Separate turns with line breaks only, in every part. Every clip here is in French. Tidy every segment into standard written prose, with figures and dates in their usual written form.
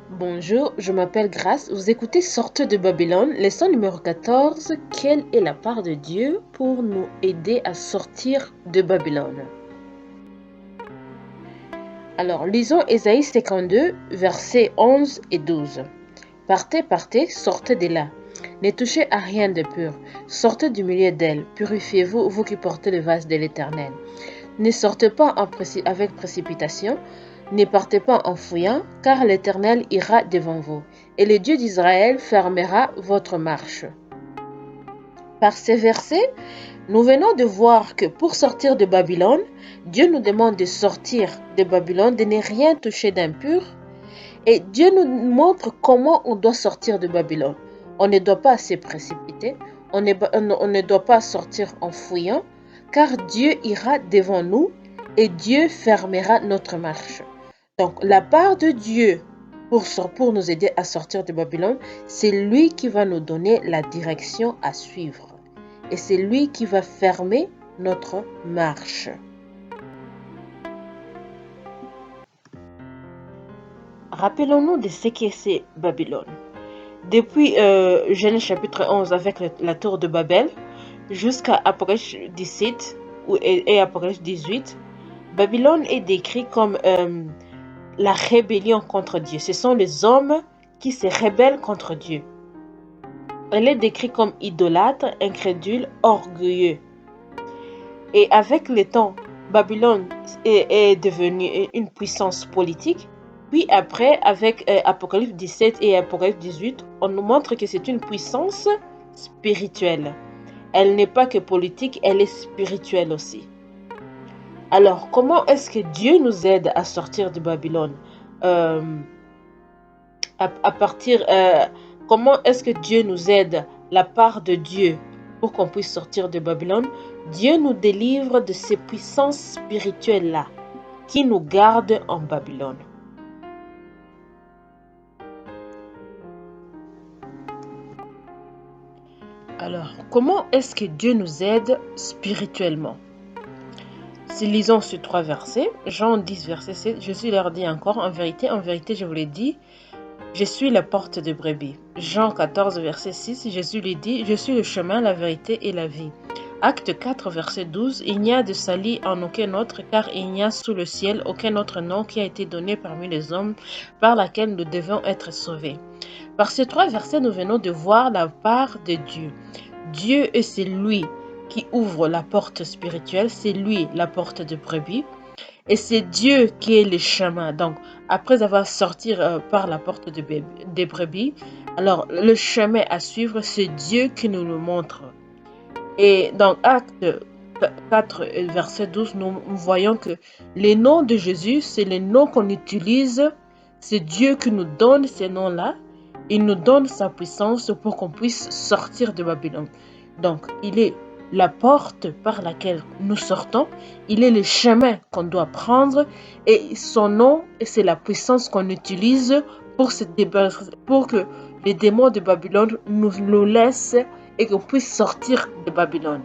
Bonjour, je m'appelle Grace. Vous écoutez Sortez de Babylone, leçon numéro 14. Quelle est la part de Dieu pour nous aider à sortir de Babylone? Alors, lisons Ésaïe 52, versets 11 et 12. Partez, partez, sortez de là. Ne touchez à rien de pur. Sortez du milieu d'elle. Purifiez-vous, vous qui portez le vase de l'Éternel. Ne sortez pas avec précipitation, ne partez pas en fouillant, car l'Éternel ira devant vous, et le Dieu d'Israël fermera votre marche. Par ces versets, nous venons de voir que pour sortir de Babylone, Dieu nous demande de sortir de Babylone, de ne rien toucher d'impur, et Dieu nous montre comment on doit sortir de Babylone. On ne doit pas se précipiter, on ne doit pas sortir en fouillant, car Dieu ira devant nous et Dieu fermera notre marche. Donc, la part de Dieu pour nous aider à sortir de Babylone, c'est lui qui va nous donner la direction à suivre. Et c'est lui qui va fermer notre marche. Rappelons-nous de ce qu'est c'est Babylone. Depuis Genèse chapitre 11 avec la tour de Babel jusqu'à Apocalypse 17 et Apocalypse 18, Babylone est décrit comme la rébellion contre Dieu. Ce sont les hommes qui se rebellent contre Dieu. Elle est décrite comme idolâtre, incrédule, orgueilleux. Et avec le temps, Babylone est devenue une puissance politique. Puis après, avec Apocalypse 17 et Apocalypse 18, on nous montre que c'est une puissance spirituelle. Elle n'est pas que politique, elle est spirituelle aussi. Alors, comment est-ce que Dieu nous aide à sortir de Babylone? Comment est-ce que Dieu nous aide, la part de Dieu, pour qu'on puisse sortir de Babylone? Dieu nous délivre de ces puissances spirituelles-là qui nous gardent en Babylone. Alors, comment est-ce que Dieu nous aide spirituellement? Si lisons ces 3 versets, Jean 10, verset 7, Jésus leur dit encore, en vérité, je vous l'ai dit, je suis la porte de brebis. Jean 14, verset 6, Jésus lui dit, je suis le chemin, la vérité et la vie. Acte 4, verset 12, il n'y a de salut en aucun autre, car il n'y a sous le ciel aucun autre nom qui a été donné parmi les hommes par laquelle nous devons être sauvés. Par ces 3 versets, nous venons de voir la part de Dieu. Dieu, c'est lui qui ouvre la porte spirituelle, c'est lui la porte de brebis. Et c'est Dieu qui est le chemin. Donc, après avoir sorti par la porte des brebis, alors le chemin à suivre, c'est Dieu qui nous le montre. Et dans Acte 4, verset 12, nous voyons que les noms de Jésus, c'est les noms qu'on utilise. C'est Dieu qui nous donne ces noms-là. Il nous donne sa puissance pour qu'on puisse sortir de Babylone. Donc, il est la porte par laquelle nous sortons. Il est le chemin qu'on doit prendre. Et son nom, c'est la puissance qu'on utilise pour que les démons de Babylone nous laissent et qu'on puisse sortir de Babylone.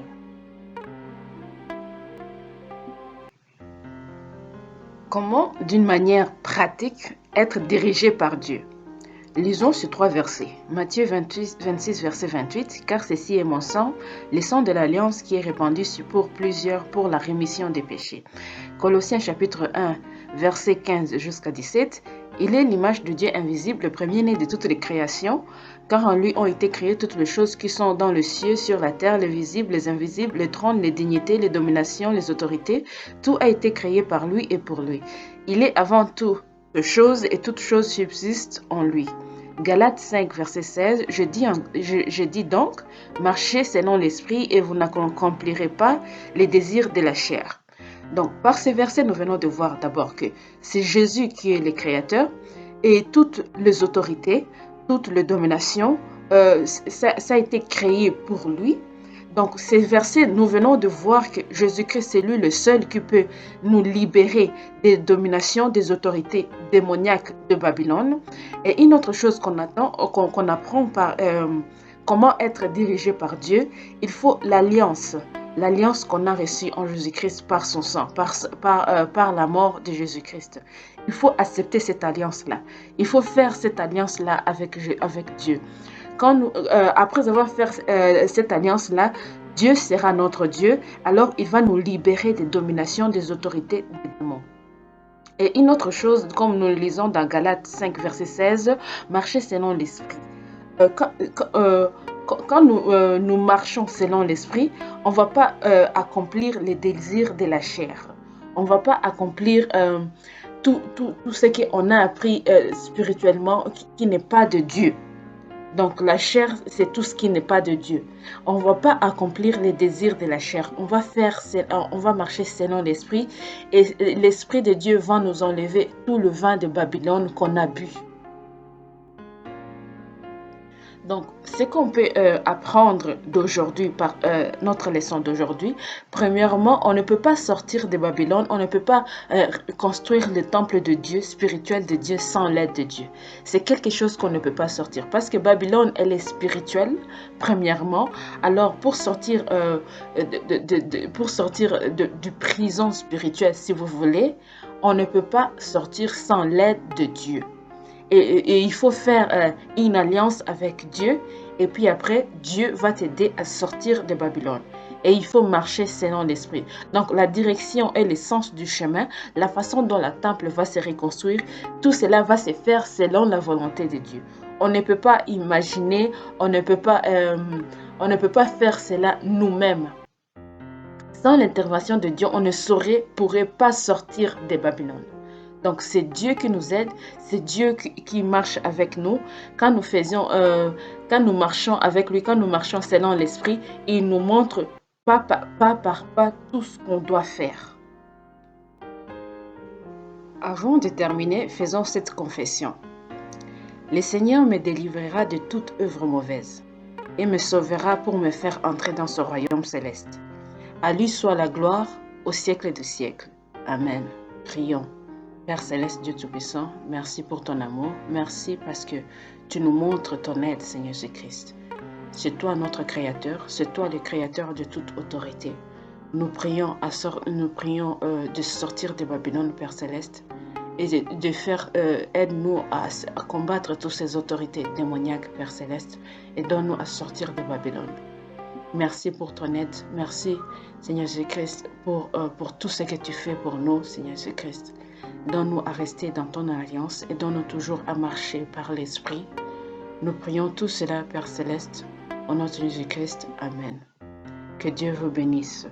Comment, d'une manière pratique, être dirigé par Dieu? Lisons ces 3 versets. Matthieu 26, verset 28, car ceci est mon sang, le sang de l'alliance qui est répandu pour plusieurs pour la rémission des péchés. Colossiens chapitre 1, verset 15 jusqu'à 17, il est l'image de Dieu invisible, le premier-né de toutes les créations, car en lui ont été créées toutes les choses qui sont dans le ciel, sur la terre, les visibles, les invisibles, les trônes, les dignités, les dominations, les autorités. Tout a été créé par lui et pour lui. Il est avant tout choses et toutes choses subsistent en lui. Galates 5, verset 16, je dis donc, marchez selon l'esprit et vous n'accomplirez pas les désirs de la chair. Donc, par ces versets, nous venons de voir d'abord que c'est Jésus qui est le créateur et toutes les autorités, toutes les dominations, ça a été créé pour lui. Donc, ces versets, nous venons de voir que Jésus-Christ, c'est lui le seul qui peut nous libérer des dominations, des autorités démoniaques de Babylone. Et une autre chose qu'on apprend par comment être dirigé par Dieu, il faut l'alliance. l'alliance qu'on a reçue en Jésus-Christ par son sang, par la mort de Jésus-Christ. Il faut accepter cette alliance-là. Il faut faire cette alliance-là avec Dieu. Après avoir fait cette alliance-là, Dieu sera notre Dieu, alors il va nous libérer des dominations, des autorités, des démons. Et une autre chose, comme nous le lisons dans Galates 5, verset 16, marcher selon l'esprit. Quand nous marchons selon l'esprit, on ne va pas accomplir les désirs de la chair. On ne va pas accomplir tout ce qu'on a appris spirituellement qui n'est pas de Dieu. Donc la chair, c'est tout ce qui n'est pas de Dieu. On ne va pas accomplir les désirs de la chair. On va marcher selon l'esprit. Et l'esprit de Dieu va nous enlever tout le vin de Babylone qu'on a bu. Donc, ce qu'on peut apprendre d'aujourd'hui par notre leçon d'aujourd'hui, premièrement, on ne peut pas sortir de Babylone, on ne peut pas construire le temple de Dieu, spirituel de Dieu, sans l'aide de Dieu. C'est quelque chose qu'on ne peut pas sortir parce que Babylone, elle est spirituelle, premièrement. Alors, pour sortir du prison spirituelle, si vous voulez, on ne peut pas sortir sans l'aide de Dieu. Et il faut faire une alliance avec Dieu. Et puis après, Dieu va t'aider à sortir de Babylone. Et il faut marcher selon l'esprit. Donc la direction et l'essence du chemin, la façon dont le temple va se reconstruire, tout cela va se faire selon la volonté de Dieu. On ne peut pas imaginer, on ne peut pas faire cela nous-mêmes. Sans l'intervention de Dieu, on ne pourrait pas sortir de Babylone. Donc, c'est Dieu qui nous aide, c'est Dieu qui marche avec nous. Quand nous marchons avec lui, quand nous marchons selon l'esprit, il nous montre pas par pas tout ce qu'on doit faire. Avant de terminer, faisons cette confession. Le Seigneur me délivrera de toute œuvre mauvaise et me sauvera pour me faire entrer dans son royaume céleste. À lui soit la gloire au siècle des siècles. Amen. Prions. Père Céleste, Dieu Tout-Puissant, merci pour ton amour. Merci parce que tu nous montres ton aide, Seigneur Jésus-Christ. C'est toi notre Créateur, c'est toi le Créateur de toute autorité. Nous prions de sortir de Babylone, Père Céleste, et de faire, aide-nous à combattre toutes ces autorités démoniaques, Père Céleste, et donne-nous à sortir de Babylone. Merci pour ton aide. Merci, Seigneur Jésus-Christ, pour tout ce que tu fais pour nous, Seigneur Jésus-Christ. Donne-nous à rester dans ton alliance et donne-nous toujours à marcher par l'Esprit. Nous prions tout cela, Père Céleste, au nom de Jésus-Christ. Amen. Que Dieu vous bénisse.